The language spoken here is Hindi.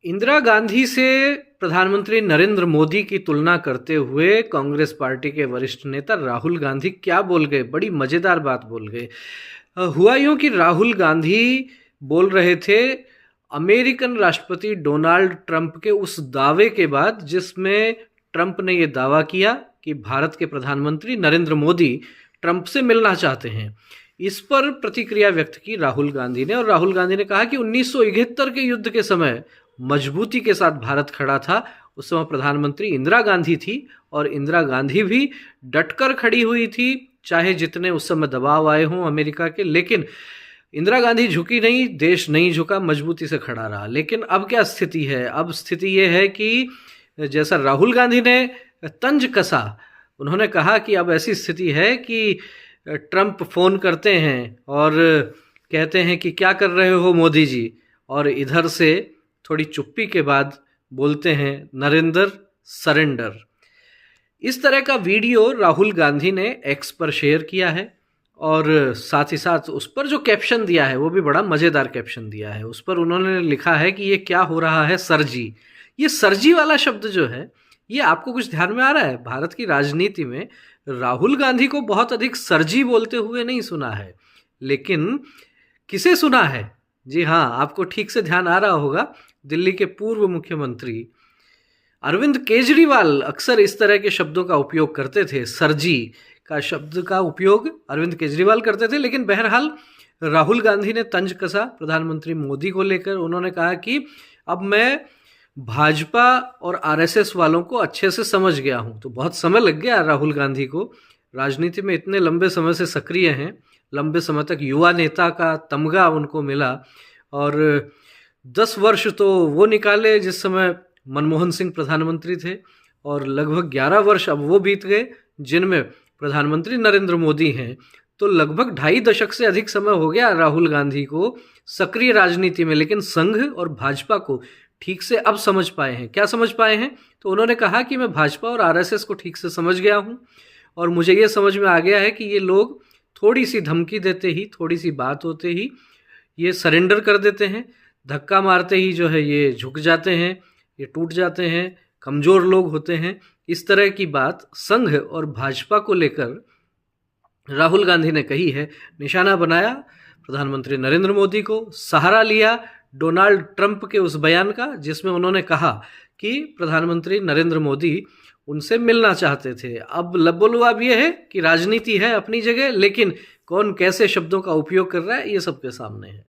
इंदिरा गांधी से प्रधानमंत्री नरेंद्र मोदी की तुलना करते हुए कांग्रेस पार्टी के वरिष्ठ नेता राहुल गांधी क्या बोल गए, बड़ी मजेदार बात बोल गए। हुआ यूं कि राहुल गांधी बोल रहे थे अमेरिकन राष्ट्रपति डोनाल्ड ट्रंप के उस दावे के बाद जिसमें ट्रंप ने यह दावा किया कि भारत के प्रधानमंत्री नरेंद्र मोदी ट्रंप से मिलना चाहते हैं। इस पर प्रतिक्रिया व्यक्त की राहुल गांधी ने, और राहुल गांधी ने कहा कि 1971 के युद्ध के समय मजबूती के साथ भारत खड़ा था। उस समय प्रधानमंत्री इंदिरा गांधी थी और इंदिरा गांधी भी डटकर खड़ी हुई थी, चाहे जितने उस समय दबाव आए हों अमेरिका के, लेकिन इंदिरा गांधी झुकी नहीं, देश नहीं झुका, मजबूती से खड़ा रहा। लेकिन अब क्या स्थिति है? अब स्थिति ये है कि जैसा राहुल गांधी ने तंज कसा, उन्होंने कहा कि अब ऐसी स्थिति है कि ट्रंप फोन करते हैं और कहते हैं कि क्या कर रहे हो मोदी जी, और इधर से थोड़ी चुप्पी के बाद बोलते हैं नरेंद्र सरेंडर। इस तरह का वीडियो राहुल गांधी ने एक्स पर शेयर किया है और साथ ही साथ उस पर जो कैप्शन दिया है वो भी बड़ा मज़ेदार कैप्शन दिया है। उस पर उन्होंने लिखा है कि ये क्या हो रहा है सरजी। ये सरजी वाला शब्द जो है, ये आपको कुछ ध्यान में आ रहा है? भारत की राजनीति में राहुल गांधी को बहुत अधिक सरजी बोलते हुए नहीं सुना है, लेकिन किसे सुना है? जी हाँ, आपको ठीक से ध्यान आ रहा होगा, दिल्ली के पूर्व मुख्यमंत्री अरविंद केजरीवाल अक्सर इस तरह के शब्दों का उपयोग करते थे। सरजी का शब्द का उपयोग अरविंद केजरीवाल करते थे, लेकिन बहरहाल राहुल गांधी ने तंज कसा प्रधानमंत्री मोदी को लेकर। उन्होंने कहा कि अब मैं भाजपा और आरएसएस वालों को अच्छे से समझ गया हूं। तो बहुत समय लग गया राहुल गांधी को, राजनीति में इतने लंबे समय से सक्रिय हैं, लंबे समय तक युवा नेता का तमगा उनको मिला, और 10 वर्ष तो वो निकाले जिस समय मनमोहन सिंह प्रधानमंत्री थे, और लगभग 11 वर्ष अब वो बीत गए जिनमें प्रधानमंत्री नरेंद्र मोदी हैं। तो लगभग 2.5 दशक से अधिक समय हो गया राहुल गांधी को सक्रिय राजनीति में, लेकिन संघ और भाजपा को ठीक से अब समझ पाए हैं। क्या समझ पाए हैं? तो उन्होंने कहा कि मैं भाजपा और आरएसएस को ठीक से समझ गया हूं, और मुझे ये समझ में आ गया है कि ये लोग थोड़ी सी धमकी देते ही, थोड़ी सी बात होते ही ये सरेंडर कर देते हैं, धक्का मारते ही जो है ये झुक जाते हैं, ये टूट जाते हैं, कमज़ोर लोग होते हैं। इस तरह की बात संघ और भाजपा को लेकर राहुल गांधी ने कही है। निशाना बनाया प्रधानमंत्री नरेंद्र मोदी को, सहारा लिया डोनाल्ड ट्रंप के उस बयान का जिसमें उन्होंने कहा कि प्रधानमंत्री नरेंद्र मोदी उनसे मिलना चाहते थे। अब लबोलुआब ये है कि राजनीति है अपनी जगह, लेकिन कौन कैसे शब्दों का उपयोग कर रहा है ये सबके सामने है।